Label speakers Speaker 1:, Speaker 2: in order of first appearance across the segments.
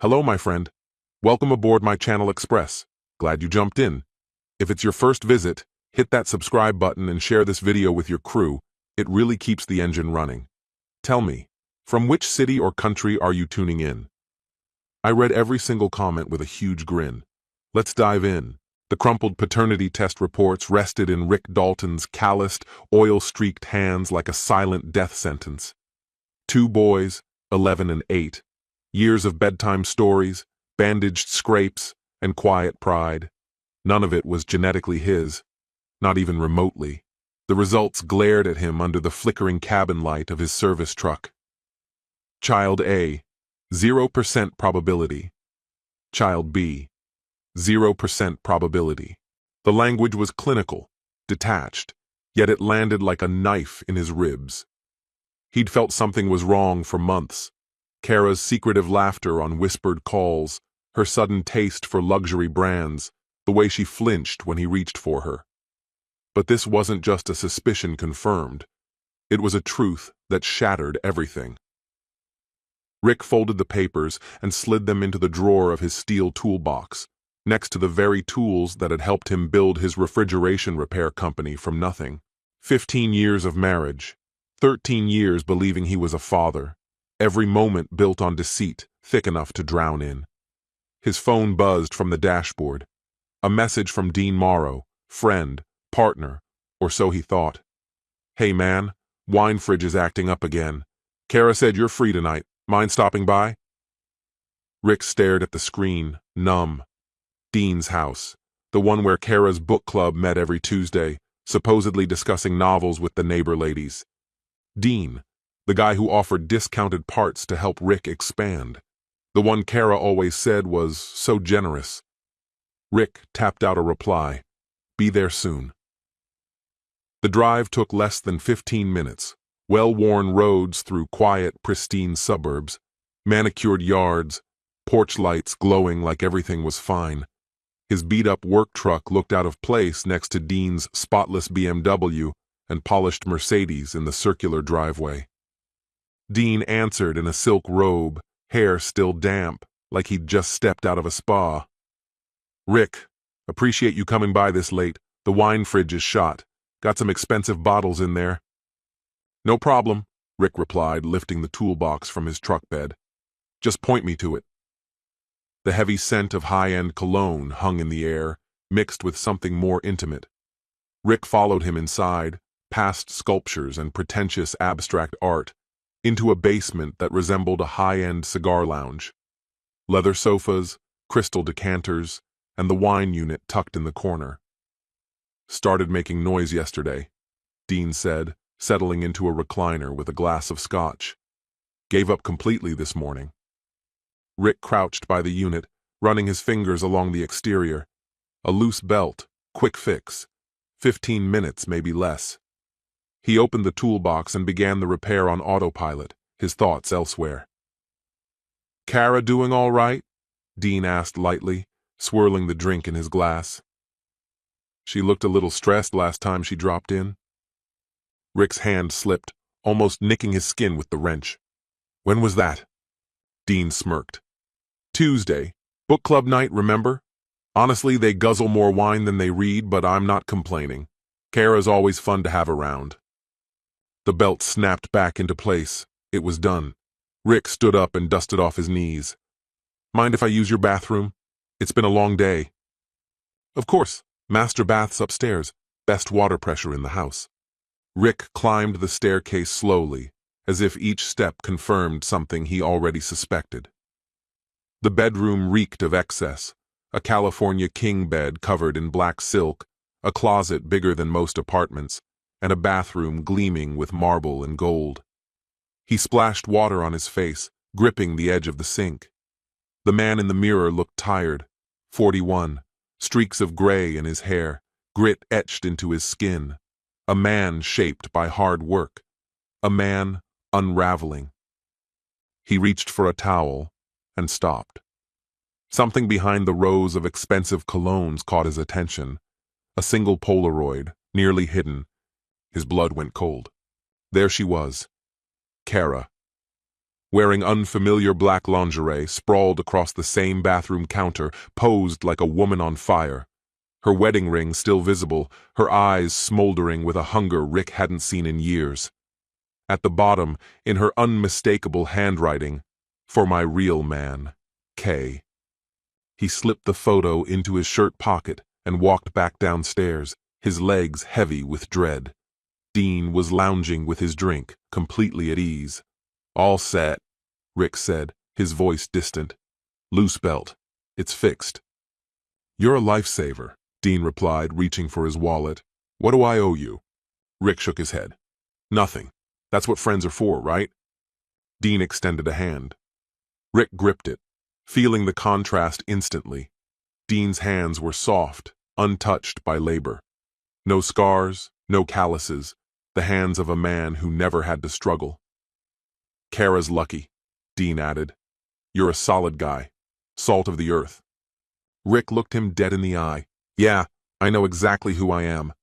Speaker 1: Hello, my friend. Welcome aboard my channel Express. Glad you jumped in. If it's your first visit, hit that subscribe button and share this video with your crew. It really keeps the engine running. Tell me, from which city or country are you tuning in? I read every single comment with a huge grin. Let's dive in. The crumpled paternity test reports rested in Rick Dalton's calloused, oil-streaked hands like a silent death sentence. 2 boys, 11 and 8. Years of bedtime stories, bandaged scrapes, and quiet pride. None of it was genetically his, not even remotely. The results glared at him under the flickering cabin light of his service truck. Child A, 0% probability. Child B, 0% probability. The language was clinical, detached, yet it landed like a knife in his ribs. He'd felt something was wrong for months. Kara's secretive laughter on whispered calls, her sudden taste for luxury brands, the way she flinched when he reached for her. But this wasn't just a suspicion confirmed. It was a truth that shattered everything. Rick folded the papers and slid them into the drawer of his steel toolbox, next to the very tools that had helped him build his refrigeration repair company from nothing. 15 years of marriage, 13 years believing he was a father. Every moment built on deceit, thick enough to drown in. His phone buzzed from the dashboard. A message from Dean Morrow, friend, partner, or so he thought. Hey man, wine fridge is acting up again. Kara said you're free tonight. Mind stopping by? Rick stared at the screen, numb. Dean's house, the one where Kara's book club met every Tuesday, supposedly discussing novels with the neighbor ladies. Dean, the guy who offered discounted parts to help Rick expand. The one Kara always said was so generous. Rick tapped out a reply. Be there soon. The drive took less than 15 minutes. Well-worn roads through quiet, pristine suburbs. Manicured yards. Porch lights glowing like everything was fine. His beat-up work truck looked out of place next to Dean's spotless BMW and polished Mercedes in the circular driveway. Dean answered in a silk robe, hair still damp, like he'd just stepped out of a spa. Rick, appreciate you coming by this late. The wine fridge is shot. Got some expensive bottles in there. No problem, Rick replied, lifting the toolbox from his truck bed. Just point me to it. The heavy scent of high-end cologne hung in the air, mixed with something more intimate. Rick followed him inside, past sculptures and pretentious abstract art, into a basement that resembled a high-end cigar lounge. Leather sofas, crystal decanters, and the wine unit tucked in the corner. Started making noise yesterday, Dean said, settling into a recliner with a glass of scotch. Gave up completely this morning. Rick crouched by the unit, running his fingers along the exterior. A loose belt, quick fix. 15 minutes, maybe less. He opened the toolbox and began the repair on autopilot, his thoughts elsewhere. Kara doing all right? Dean asked lightly, swirling the drink in his glass. She looked a little stressed last time she dropped in. Rick's hand slipped, almost nicking his skin with the wrench. When was that? Dean smirked. Tuesday. Book club night, remember? Honestly, they guzzle more wine than they read, but I'm not complaining. Kara's always fun to have around. The belt snapped back into place. It was done. Rick stood up and dusted off his knees. Mind if I use your bathroom? It's been a long day. Of course. Master bath's upstairs. Best water pressure in the house. Rick climbed the staircase slowly, as if each step confirmed something he already suspected. The bedroom reeked of excess. A California king bed covered in black silk, a closet bigger than most apartments, and a bathroom gleaming with marble and gold. He splashed water on his face, gripping the edge of the sink. The man in the mirror looked tired. 41, streaks of gray in his hair, grit etched into his skin. A man shaped by hard work. A man unraveling. He reached for a towel and stopped. Something behind the rows of expensive colognes caught his attention. A single Polaroid, nearly hidden. His blood went cold. There she was. Kara. wearing unfamiliar black lingerie, sprawled across the same bathroom counter, posed like a woman on fire. Her wedding ring still visible, her eyes smoldering with a hunger Rick hadn't seen in years. At the bottom, in her unmistakable handwriting, "For my real man, K." He slipped the photo into his shirt pocket and walked back downstairs, his legs heavy with dread. Dean was lounging with his drink, completely at ease. "All set," Rick said, his voice distant. "Loose belt. It's fixed." "You're a lifesaver," Dean replied, reaching for his wallet. "What do I owe you?" Rick shook his head. "Nothing. That's what friends are for, right?" Dean extended a hand. Rick gripped it, feeling the contrast instantly. Dean's hands were soft, untouched by labor. No scars, no calluses, the hands of a man who never had to struggle. "Kara's lucky," Dean added. "You're a solid guy. Salt of the earth." Rick looked him dead in the eye. "Yeah, I know exactly who I am."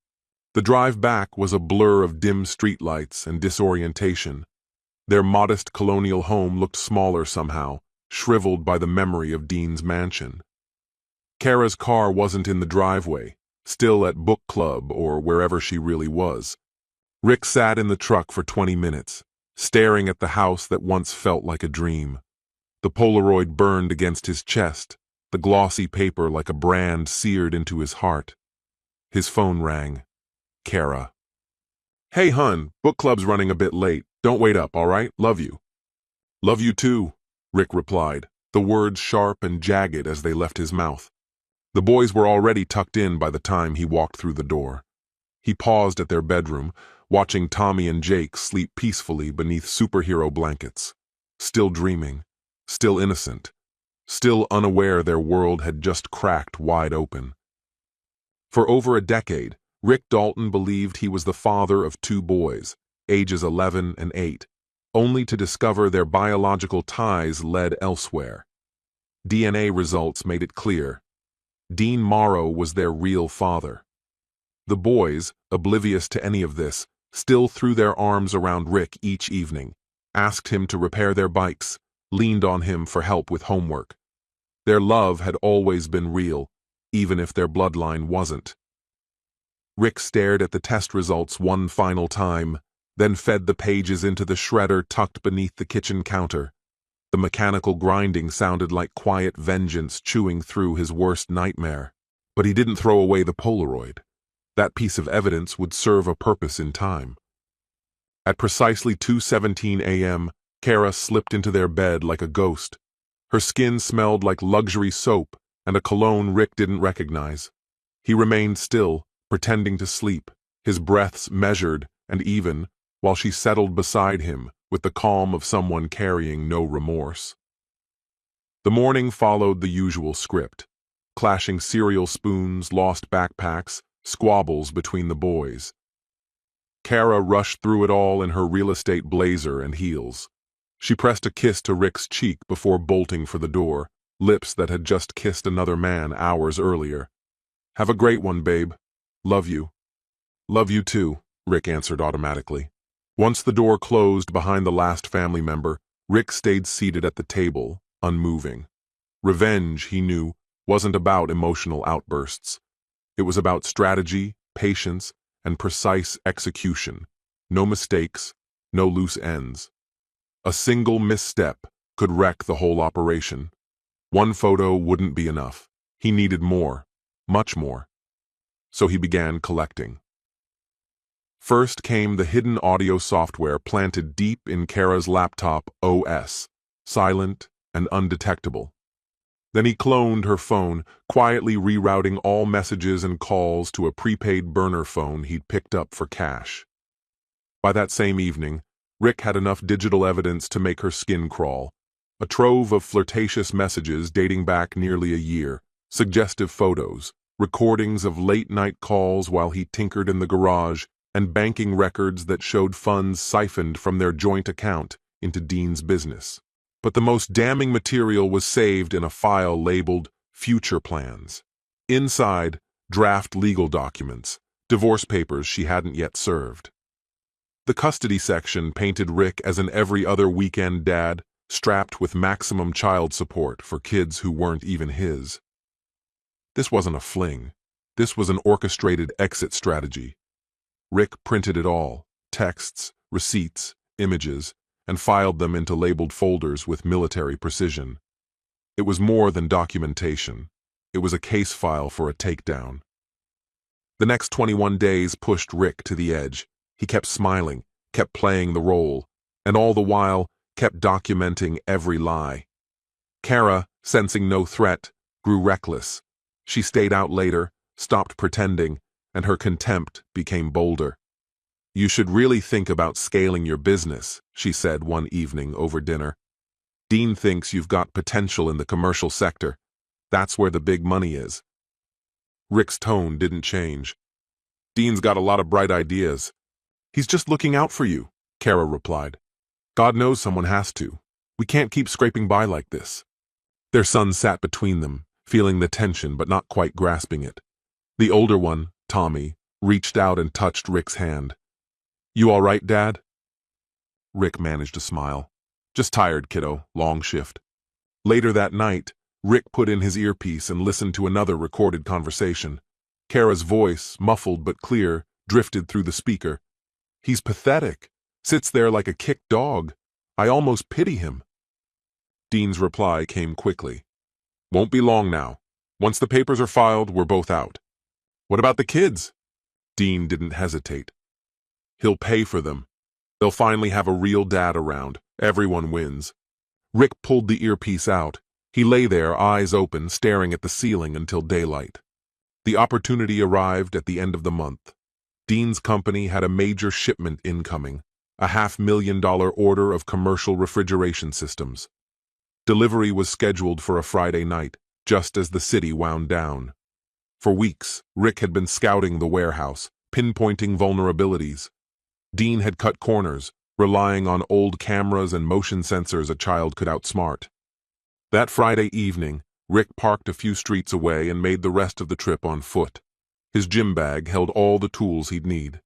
Speaker 1: The drive back was a blur of dim streetlights and disorientation. Their modest colonial home looked smaller somehow, shriveled by the memory of Dean's mansion. Kara's car wasn't in the driveway, still at book club or wherever she really was. Rick sat in the truck for 20 minutes, staring at the house that once felt like a dream. The Polaroid burned against his chest, the glossy paper like a brand seared into his heart. His phone rang. Kara. "Hey, hun, book club's running a bit late. Don't wait up, all right? Love you." "Love you too," Rick replied, the words sharp and jagged as they left his mouth. The boys were already tucked in by the time he walked through the door. He paused at their bedroom, watching Tommy and Jake sleep peacefully beneath superhero blankets. Still dreaming, still innocent, still unaware their world had just cracked wide open. For over a decade, Rick Dalton believed he was the father of two boys, ages 11 and 8, only to discover their biological ties led elsewhere. DNA results made it clear. Dean Morrow was their real father. The boys, oblivious to any of this, still threw their arms around Rick each evening, asked him to repair their bikes, leaned on him for help with homework. Their love had always been real, even if their bloodline wasn't. Rick stared at the test results one final time, then fed the pages into the shredder tucked beneath the kitchen counter. The mechanical grinding sounded like quiet vengeance chewing through his worst nightmare. But he didn't throw away the Polaroid. That piece of evidence would serve a purpose in time. At precisely 2:17 a.m., Kara slipped into their bed like a ghost. Her skin smelled like luxury soap and a cologne Rick didn't recognize. He remained still, pretending to sleep, his breaths measured and even, while she settled beside him with the calm of someone carrying no remorse. The morning followed the usual script: clashing cereal spoons, lost backpacks, squabbles between the boys. Kara rushed through it all in her real estate blazer and heels. She pressed a kiss to Rick's cheek before bolting for the door, lips that had just kissed another man hours earlier. "Have a great one, babe. Love you." "Love you too," Rick answered automatically. Once the door closed behind the last family member, Rick stayed seated at the table, unmoving. Revenge, he knew, wasn't about emotional outbursts. It was about strategy, patience, and precise execution. No mistakes, no loose ends. A single misstep could wreck the whole operation. One photo wouldn't be enough. He needed more, much more. So he began collecting. First came the hidden audio software planted deep in Kara's laptop OS, silent and undetectable. Then he cloned her phone, quietly rerouting all messages and calls to a prepaid burner phone he'd picked up for cash. By that same evening, Rick had enough digital evidence to make her skin crawl. A trove of flirtatious messages dating back nearly a year, suggestive photos, recordings of late-night calls while he tinkered in the garage, and banking records that showed funds siphoned from their joint account into Dean's business. But the most damning material was saved in a file labeled Future Plans. Inside, draft legal documents, divorce papers she hadn't yet served. The custody section painted Rick as an every other weekend dad, strapped with maximum child support for kids who weren't even his. This wasn't a fling. This was an orchestrated exit strategy. Rick printed it all, texts, receipts, images, and filed them into labeled folders with military precision. It was more than documentation. It was a case file for a takedown. The next 21 days pushed Rick to the edge. He kept smiling, kept playing the role, and all the while kept documenting every lie. Kara, sensing no threat, grew reckless. She stayed out later, stopped pretending, and her contempt became bolder. "You should really think about scaling your business," she said one evening over dinner. "Dean thinks you've got potential in the commercial sector. That's where the big money is." Rick's tone didn't change. "Dean's got a lot of bright ideas. He's just looking out for you," Kara replied. "God knows someone has to. We can't keep scraping by like this." Their son sat between them, feeling the tension but not quite grasping it. The older one, Tommy, reached out and touched Rick's hand. "You all right, Dad?" Rick managed a smile. "Just tired, kiddo. Long shift." Later that night, Rick put in his earpiece and listened to another recorded conversation. Kara's voice, muffled but clear, drifted through the speaker. "He's pathetic. Sits there like a kicked dog. I almost pity him." Dean's reply came quickly. "Won't be long now. Once the papers are filed, we're both out." "What about the kids?" Dean didn't hesitate. "He'll pay for them. They'll finally have a real dad around. Everyone wins." Rick pulled the earpiece out. He lay there, eyes open, staring at the ceiling until daylight. The opportunity arrived at the end of the month. Dean's company had a major shipment incoming, a $500,000 order of commercial refrigeration systems. Delivery was scheduled for a Friday night, just as the city wound down. For weeks, Rick had been scouting the warehouse, pinpointing vulnerabilities. Dean had cut corners, relying on old cameras and motion sensors a child could outsmart. That Friday evening, Rick parked a few streets away and made the rest of the trip on foot. His gym bag held all the tools he'd need.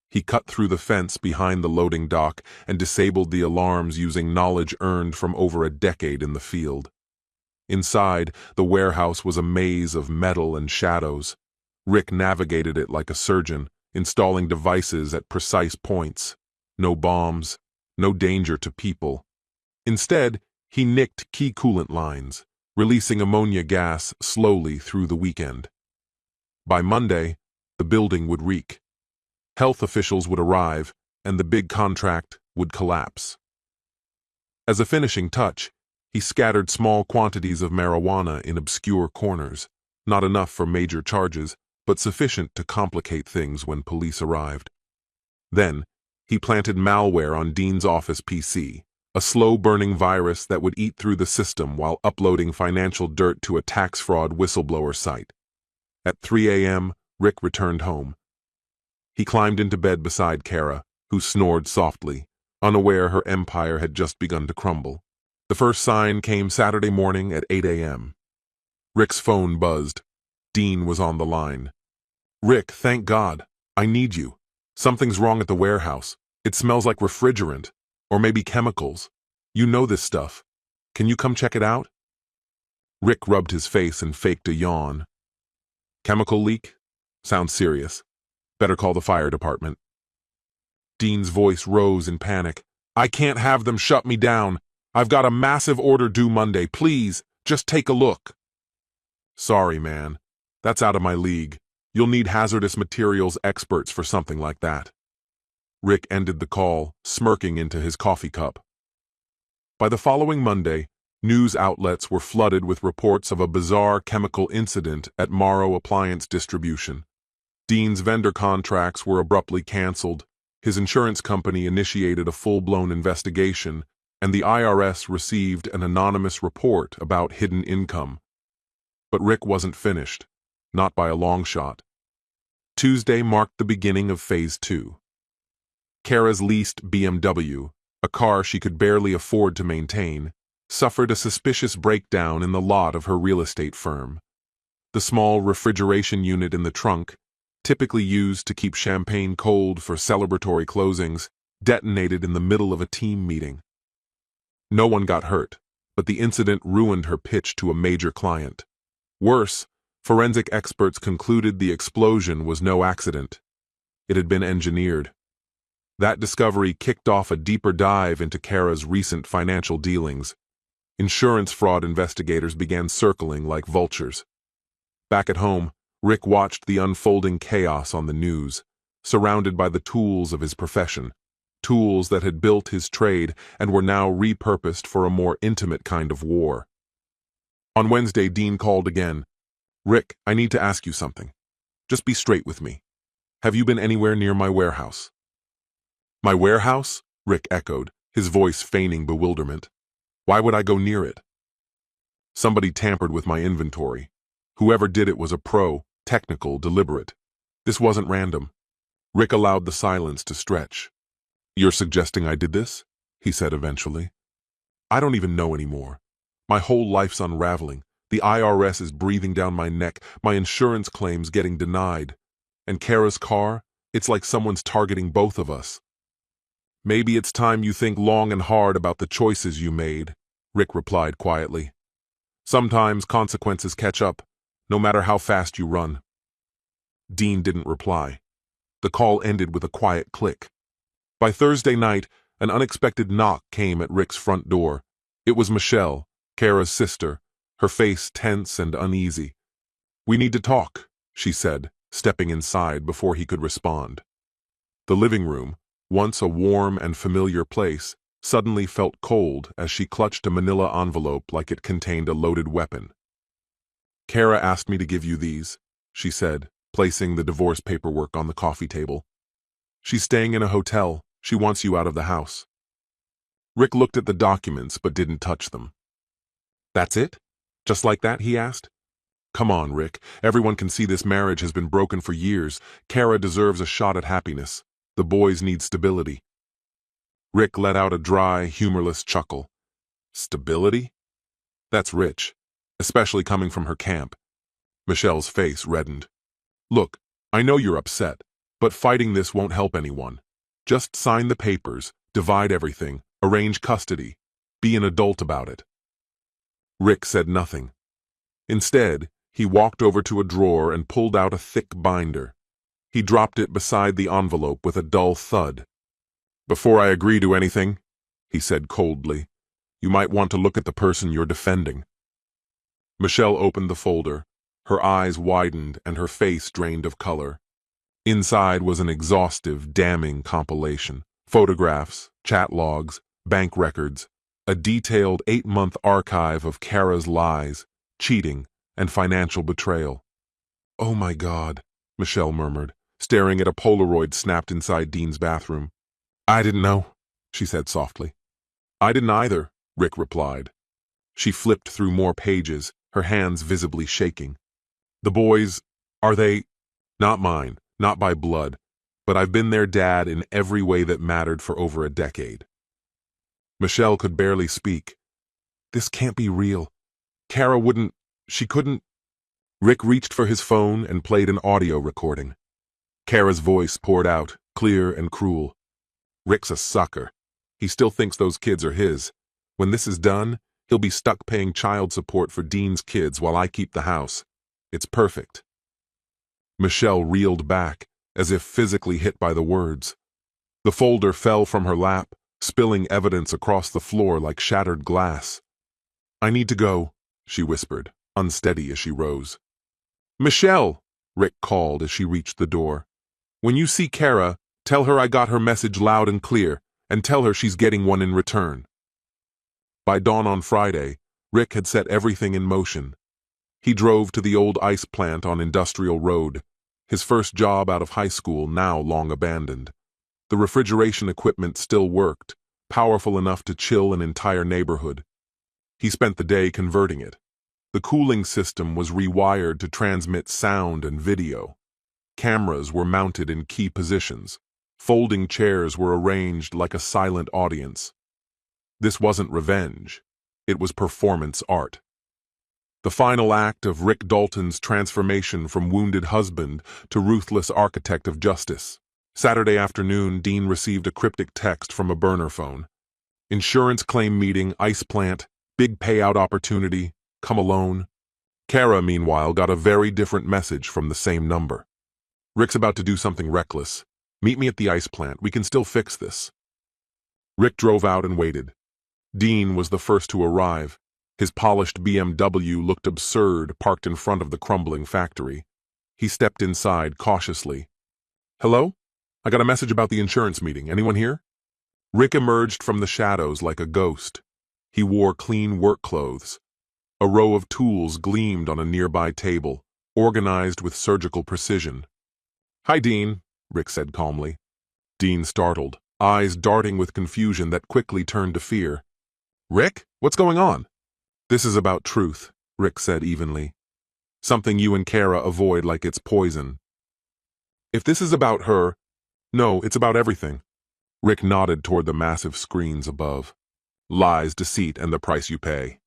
Speaker 1: He cut through the fence behind the loading dock and disabled the alarms using knowledge earned from over a decade in the field. Inside, the warehouse was a maze of metal and shadows. Rick navigated it like a surgeon, installing devices at precise points. No bombs, no danger to people. Instead, he nicked key coolant lines, releasing ammonia gas slowly through the weekend. By Monday, the building would reek. Health officials would arrive, and the big contract would collapse. As a finishing touch, he scattered small quantities of marijuana in obscure corners, not enough for major charges, but sufficient to complicate things when police arrived. Then, he planted malware on Dean's office PC, a slow-burning virus that would eat through the system while uploading financial dirt to a tax fraud whistleblower site. At 3 a.m., Rick returned home. He climbed into bed beside Kara, who snored softly, unaware her empire had just begun to crumble. The first sign came Saturday morning at 8 a.m. Rick's phone buzzed. Dean was on the line. "Rick, thank God. I need you. Something's wrong at the warehouse. It smells like refrigerant, or maybe chemicals. You know this stuff. Can you come check it out?" Rick rubbed his face and faked a yawn. "Chemical leak? Sounds serious. Better call the fire department." Dean's voice rose in panic. "I can't have them shut me down. I've got a massive order due Monday. Please, just take a look." "Sorry, man. That's out of my league. You'll need hazardous materials experts for something like that." Rick ended the call, smirking into his coffee cup. By the following Monday, news outlets were flooded with reports of a bizarre chemical incident at Morrow Appliance Distribution. Dean's vendor contracts were abruptly canceled, his insurance company initiated a full-blown investigation, and the IRS received an anonymous report about hidden income. But Rick wasn't finished, not by a long shot. Tuesday marked the beginning of Phase 2. Kara's leased BMW, a car she could barely afford to maintain, suffered a suspicious breakdown in the lot of her real estate firm. The small refrigeration unit in the trunk, typically used to keep champagne cold for celebratory closings, detonated in the middle of a team meeting. No one got hurt, but the incident ruined her pitch to a major client. Worse, forensic experts concluded the explosion was no accident. It had been engineered. That discovery kicked off a deeper dive into Kara's recent financial dealings. Insurance fraud investigators began circling like vultures. Back at home, Rick watched the unfolding chaos on the news, surrounded by the tools of his profession, tools that had built his trade and were now repurposed for a more intimate kind of war. On Wednesday, Dean called again. "Rick, I need to ask you something. Just be straight with me. Have you been anywhere near my warehouse?" "My warehouse?" Rick echoed, his voice feigning bewilderment. "Why would I go near it?" "Somebody tampered with my inventory. Whoever did it was a pro, technical, deliberate. This wasn't random." Rick allowed the silence to stretch. "You're suggesting I did this?" he said eventually. "I don't even know anymore. My whole life's unraveling. The IRS is breathing down my neck, my insurance claims getting denied. And Kara's car, it's like someone's targeting both of us." "Maybe it's time you think long and hard about the choices you made," Rick replied quietly. "Sometimes consequences catch up, no matter how fast you run." Dean didn't reply. The call ended with a quiet click. By Thursday night, an unexpected knock came at Rick's front door. It was Michelle, Kara's sister, her face tense and uneasy. "We need to talk," she said, stepping inside before he could respond. The living room, once a warm and familiar place, suddenly felt cold as she clutched a manila envelope like it contained a loaded weapon. "Kara asked me to give you these," she said, placing the divorce paperwork on the coffee table. "She's staying in a hotel. She wants you out of the house." Rick looked at the documents but didn't touch them. "That's it? Just like that?" he asked. "Come on, Rick. Everyone can see this marriage has been broken for years. Kara deserves a shot at happiness. The boys need stability." Rick let out a dry, humorless chuckle. "Stability? That's rich, especially coming from her camp." Michelle's face reddened. "Look, I know you're upset, but fighting this won't help anyone. Just sign the papers, divide everything, arrange custody. Be an adult about it." Rick said nothing. Instead, he walked over to a drawer and pulled out a thick binder. He dropped it beside the envelope with a dull thud. "Before I agree to anything," he said coldly, "you might want to look at the person you're defending." Michelle opened the folder. Her eyes widened and her face drained of color. Inside was an exhaustive, damning compilation. Photographs, chat logs, bank records, a detailed 8-month archive of Kara's lies, cheating, and financial betrayal. "Oh my God," Michelle murmured, staring at a Polaroid snapped inside Dean's bathroom. "I didn't know," she said softly. "I didn't either," Rick replied. She flipped through more pages, her hands visibly shaking. "The boys, are they—" "Not mine, not by blood, but I've been their dad in every way that mattered for over a decade." Michelle could barely speak. "This can't be real. Kara she couldn't—" Rick reached for his phone and played an audio recording. Kara's voice poured out, clear and cruel. "Rick's a sucker. He still thinks those kids are his. When this is done, he'll be stuck paying child support for Dean's kids while I keep the house. It's perfect." Michelle reeled back, as if physically hit by the words. The folder fell from her lap, spilling evidence across the floor like shattered glass. "I need to go," she whispered, unsteady as she rose. "Michelle," Rick called as she reached the door. "When you see Kara, tell her I got her message loud and clear, and tell her she's getting one in return." By dawn on Friday, Rick had set everything in motion. He drove to the old ice plant on Industrial Road, his first job out of high school now long abandoned. The refrigeration equipment still worked, powerful enough to chill an entire neighborhood. He spent the day converting it. The cooling system was rewired to transmit sound and video. Cameras were mounted in key positions. Folding chairs were arranged like a silent audience. This wasn't revenge. It was performance art. The final act of Rick Dalton's transformation from wounded husband to ruthless architect of justice. Saturday afternoon, Dean received a cryptic text from a burner phone. Insurance claim meeting, ice plant, big payout opportunity, come alone. Kara, meanwhile, got a very different message from the same number. Rick's about to do something reckless. Meet me at the ice plant. We can still fix this. Rick drove out and waited. Dean was the first to arrive. His polished BMW looked absurd, parked in front of the crumbling factory. He stepped inside cautiously. Hello? I got a message about the insurance meeting. Anyone here? Rick emerged from the shadows like a ghost. He wore clean work clothes. A row of tools gleamed on a nearby table, organized with surgical precision. Hi, Dean, Rick said calmly. Dean startled, eyes darting with confusion that quickly turned to fear. Rick, what's going on? This is about truth, Rick said evenly. Something you and Kara avoid like it's poison. If this is about her, no, it's about everything. Rick nodded toward the massive screens above. Lies, deceit, and the price you pay.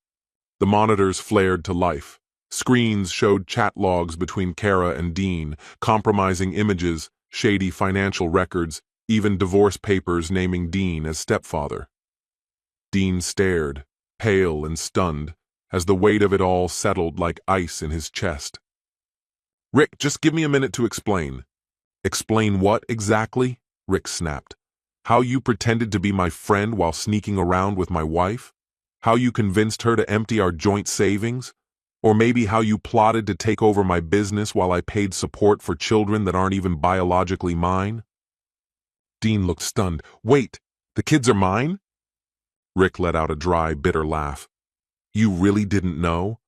Speaker 1: The monitors flared to life. Screens showed chat logs between Kara and Dean, compromising images, shady financial records, even divorce papers naming Dean as stepfather. Dean stared, pale and stunned, as the weight of it all settled like ice in his chest. Rick, just give me a minute to explain. Explain what exactly? Rick snapped. How you pretended to be my friend while sneaking around with my wife? How you convinced her to empty our joint savings? Or maybe how you plotted to take over my business while I paid support for children that aren't even biologically mine? Dean looked stunned. Wait, the kids are mine? Rick let out a dry, bitter laugh. You really didn't know?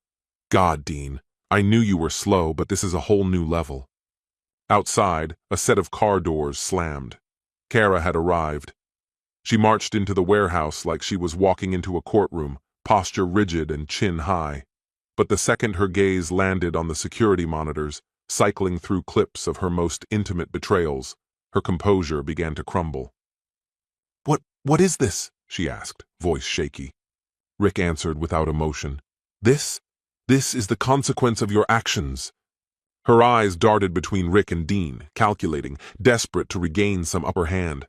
Speaker 1: God, Dean, I knew you were slow, but this is a whole new level. Outside, a set of car doors slammed. Kara had arrived. She marched into the warehouse like she was walking into a courtroom, posture rigid and chin high. But the second her gaze landed on the security monitors, cycling through clips of her most intimate betrayals, her composure began to crumble. What is this? She asked, voice shaky. Rick answered without emotion. This is the consequence of your actions. Her eyes darted between Rick and Dean, calculating, desperate to regain some upper hand.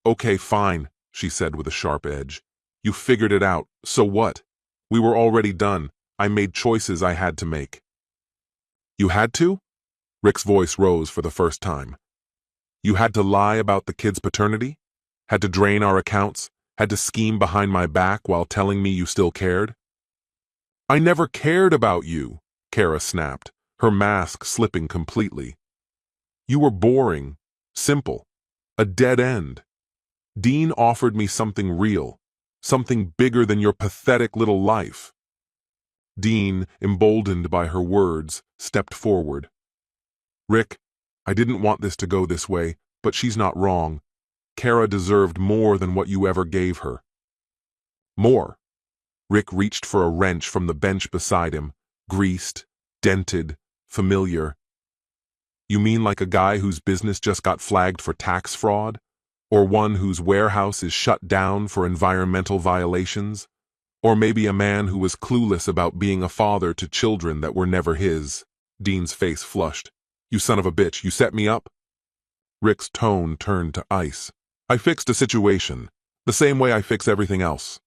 Speaker 1: Okay, fine, she said with a sharp edge. You figured it out, so what? We were already done. I made choices I had to make. You had to? Rick's voice rose for the first time. You had to lie about the kid's paternity? Had to drain our accounts? Had to scheme behind my back while telling me you still cared? I never cared about you, Kara snapped, her mask slipping completely. You were boring, simple, a dead end. Dean offered me something real, something bigger than your pathetic little life. Dean, emboldened by her words, stepped forward. Rick, I didn't want this to go this way, but she's not wrong. Kara deserved more than what you ever gave her. More. Rick reached for a wrench from the bench beside him, greased, dented, familiar. You mean like a guy whose business just got flagged for tax fraud? Or one whose warehouse is shut down for environmental violations? Or maybe a man who was clueless about being a father to children that were never his? Dean's face flushed. You son of a bitch, you set me up? Rick's tone turned to ice. I fixed a situation, the same way I fix everything else.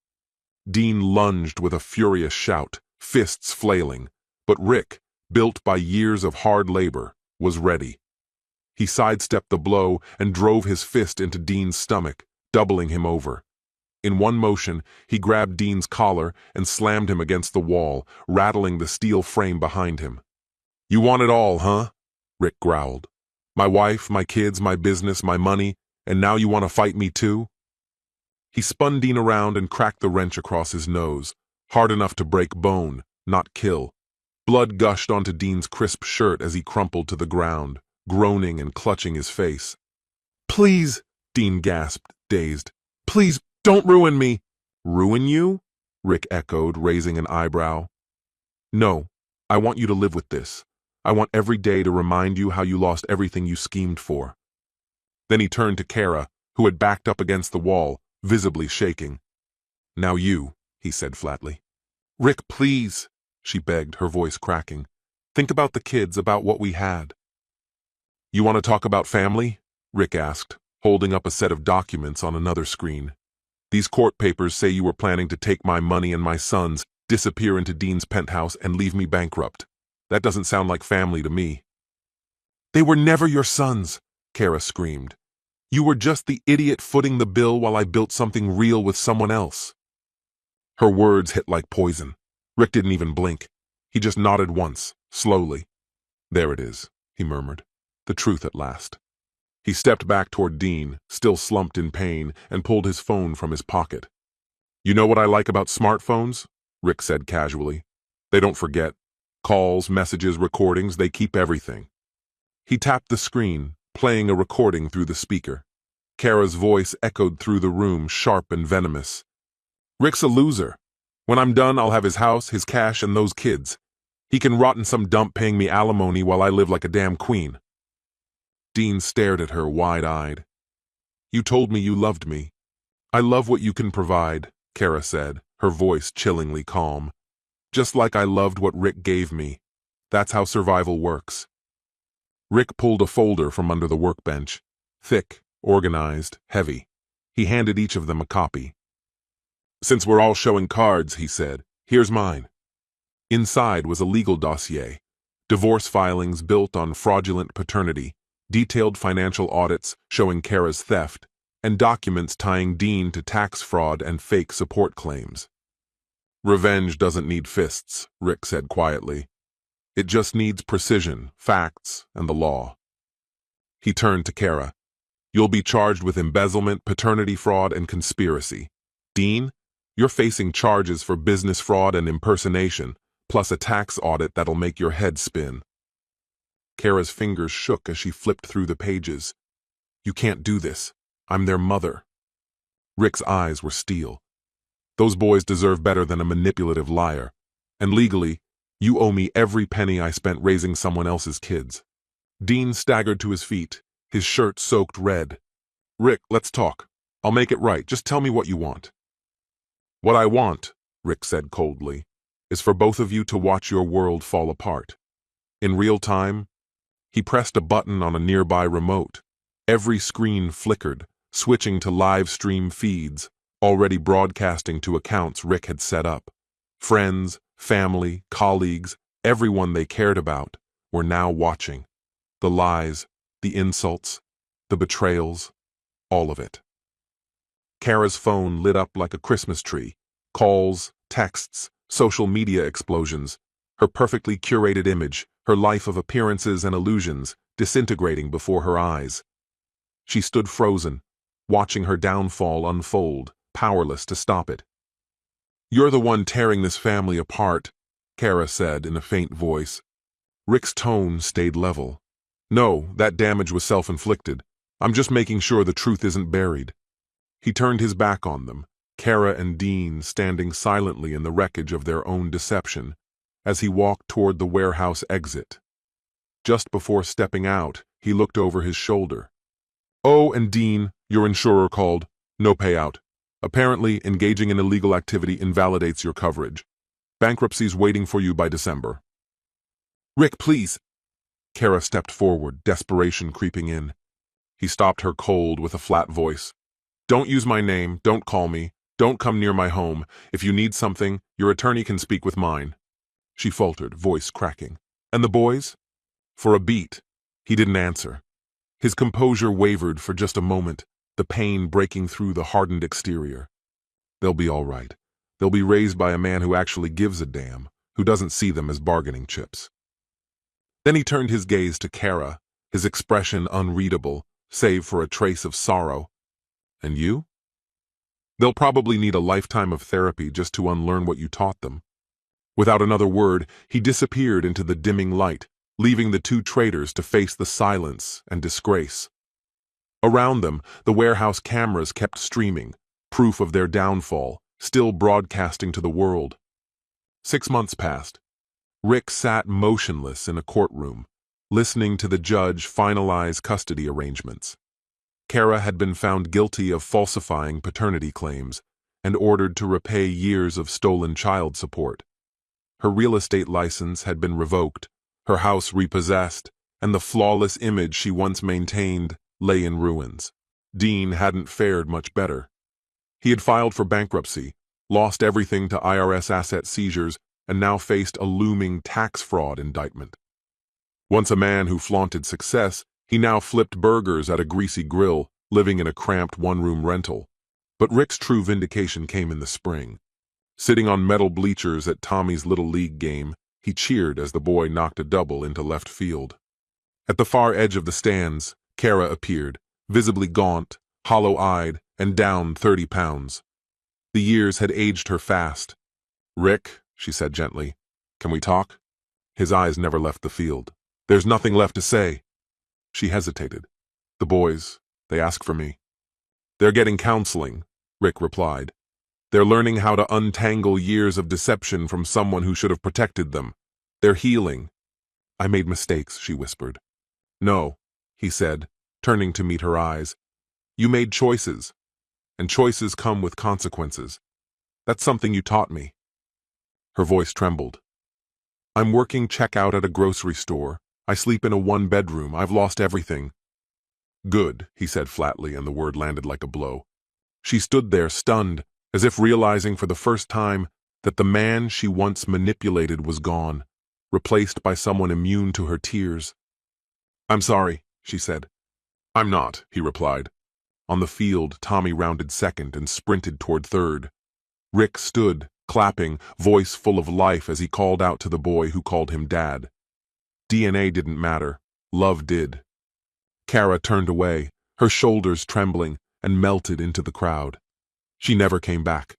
Speaker 1: Dean lunged with a furious shout, fists flailing, but Rick, built by years of hard labor, was ready. He sidestepped the blow and drove his fist into Dean's stomach, doubling him over. In one motion, he grabbed Dean's collar and slammed him against the wall, rattling the steel frame behind him. You want it all, huh? Rick growled. My wife, my kids, my business, my money, and now you want to fight me too? He spun Dean around and cracked the wrench across his nose, hard enough to break bone, not kill. Blood gushed onto Dean's crisp shirt as he crumpled to the ground, groaning and clutching his face. Please, Dean gasped, dazed. Please, don't ruin me. Ruin you? Rick echoed, raising an eyebrow. No, I want you to live with this. I want every day to remind you how you lost everything you schemed for. Then he turned to Kara, who had backed up against the wall, visibly shaking. Now you, he said flatly. Rick, please, she begged, her voice cracking. Think about the kids, about what we had. You want to talk about family? Rick asked, holding up a set of documents on another screen. These court papers say you were planning to take my money and my sons, disappear into Dean's penthouse, and leave me bankrupt. That doesn't sound like family to me." "They were never your sons," Kara screamed. "You were just the idiot footing the bill while I built something real with someone else." Her words hit like poison. Rick didn't even blink. He just nodded once, slowly. "There it is," he murmured. "The truth at last." He stepped back toward Dean, still slumped in pain, and pulled his phone from his pocket. "You know what I like about smartphones?" Rick said casually. "They don't forget. Calls, messages, recordings, they keep everything." He tapped the screen, playing a recording through the speaker. Kara's voice echoed through the room, sharp and venomous. "Rick's a loser. When I'm done, I'll have his house, his cash, and those kids. He can rot in some dump paying me alimony while I live like a damn queen." Dean stared at her wide-eyed. "You told me you loved me." "I love what you can provide," Kara said, her voice chillingly calm. "Just like I loved what Rick gave me. That's how survival works." Rick pulled a folder from under the workbench. Thick, organized, heavy. He handed each of them a copy. "Since we're all showing cards," he said, "here's mine." Inside was a legal dossier. Divorce filings built on fraudulent paternity, detailed financial audits showing Kara's theft, and documents tying Dean to tax fraud and fake support claims. "Revenge doesn't need fists," Rick said quietly. "It just needs precision, facts, and the law." He turned to Kara. "You'll be charged with embezzlement, paternity fraud, and conspiracy. Dean, you're facing charges for business fraud and impersonation, plus a tax audit that'll make your head spin." Kara's fingers shook as she flipped through the pages. "You can't do this. I'm their mother." Rick's eyes were steel. "Those boys deserve better than a manipulative liar. And legally, you owe me every penny I spent raising someone else's kids." Dean staggered to his feet, his shirt soaked red. "Rick, let's talk. I'll make it right. Just tell me what you want." "What I want," Rick said coldly, "is for both of you to watch your world fall apart. In real time." He pressed a button on a nearby remote. Every screen flickered, switching to live stream feeds, already broadcasting to accounts Rick had set up. Friends, family, colleagues, everyone they cared about were now watching. The lies, the insults, the betrayals, all of it. Kara's phone lit up like a Christmas tree. Calls, texts, social media explosions. Her perfectly curated image, her life of appearances and illusions, disintegrating before her eyes. She stood frozen, watching her downfall unfold, powerless to stop it. "You're the one tearing this family apart," Kara said in a faint voice. Rick's tone stayed level. "No, that damage was self-inflicted. I'm just making sure the truth isn't buried." He turned his back on them, Kara and Dean standing silently in the wreckage of their own deception, as he walked toward the warehouse exit. Just before stepping out, he looked over his shoulder. "Oh, and Dean, your insurer called. No payout. Apparently, engaging in illegal activity invalidates your coverage. Bankruptcy's waiting for you by December." "Rick, please." Kara stepped forward, desperation creeping in. He stopped her cold with a flat voice. "Don't use my name, don't call me, don't come near my home. If you need something, your attorney can speak with mine." She faltered, voice cracking. "And the boys?" For a beat, he didn't answer. His composure wavered for just a moment, the pain breaking through the hardened exterior. "They'll be all right. They'll be raised by a man who actually gives a damn, who doesn't see them as bargaining chips." Then he turned his gaze to Kara, his expression unreadable, save for a trace of sorrow. "And you? They'll probably need a lifetime of therapy just to unlearn what you taught them." Without another word, he disappeared into the dimming light, leaving the two traitors to face the silence and disgrace. Around them, the warehouse cameras kept streaming, proof of their downfall, still broadcasting to the world. 6 months passed. Rick sat motionless in a courtroom, listening to the judge finalize custody arrangements. Kara had been found guilty of falsifying paternity claims and ordered to repay years of stolen child support. Her real estate license had been revoked, her house repossessed, and the flawless image she once maintained lay in ruins. Dean hadn't fared much better. He had filed for bankruptcy, lost everything to IRS asset seizures, and now faced a looming tax fraud indictment. Once a man who flaunted success, he now flipped burgers at a greasy grill, living in a cramped one-room rental. But Rick's true vindication came in the spring. Sitting on metal bleachers at Tommy's Little League game, he cheered as the boy knocked a double into left field. At the far edge of the stands, Kara appeared, visibly gaunt, hollow-eyed, and down 30 pounds. The years had aged her fast. "Rick," she said gently, "can we talk?" His eyes never left the field. "There's nothing left to say." She hesitated. "The boys, they ask for me." "They're getting counseling," Rick replied. "They're learning how to untangle years of deception from someone who should have protected them. They're healing." "I made mistakes," she whispered. "No," he said, turning to meet her eyes. "You made choices, and choices come with consequences. That's something you taught me." Her voice trembled. "I'm working checkout at a grocery store. I sleep in a one-bedroom. I've lost everything." "Good," he said flatly, and the word landed like a blow. She stood there, stunned, as if realizing for the first time that the man she once manipulated was gone, replaced by someone immune to her tears. "I'm sorry," she said. "I'm not," he replied. On the field, Tommy rounded second and sprinted toward third. Rick stood, clapping, voice full of life as he called out to the boy who called him Dad. DNA didn't matter. Love did. Kara turned away, her shoulders trembling, and melted into the crowd. She never came back.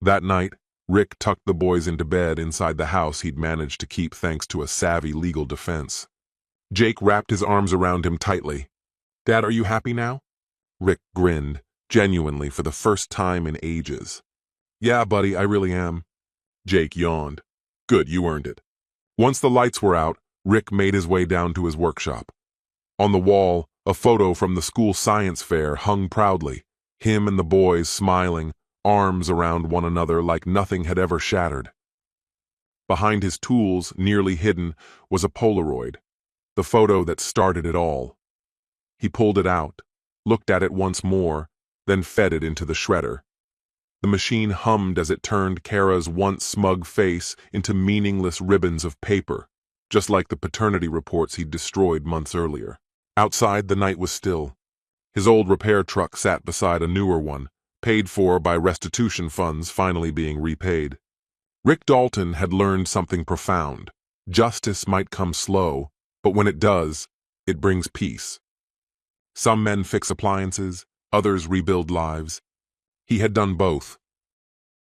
Speaker 1: That night, Rick tucked the boys into bed inside the house he'd managed to keep thanks to a savvy legal defense. Jake wrapped his arms around him tightly. "Dad, are you happy now?" Rick grinned, genuinely for the first time in ages. "Yeah, buddy, I really am." Jake yawned. "Good, you earned it." Once the lights were out, Rick made his way down to his workshop. On the wall, a photo from the school science fair hung proudly, him and the boys smiling, arms around one another like nothing had ever shattered. Behind his tools, nearly hidden, was a Polaroid, the photo that started it all. He pulled it out, looked at it once more, then fed it into the shredder. The machine hummed as it turned Kara's once smug face into meaningless ribbons of paper, just like the paternity reports he'd destroyed months earlier. Outside, the night was still. His old repair truck sat beside a newer one, paid for by restitution funds finally being repaid. Rick Dalton had learned something profound. Justice might come slow, but when it does, it brings peace. Some men fix appliances, others rebuild lives. He had done both,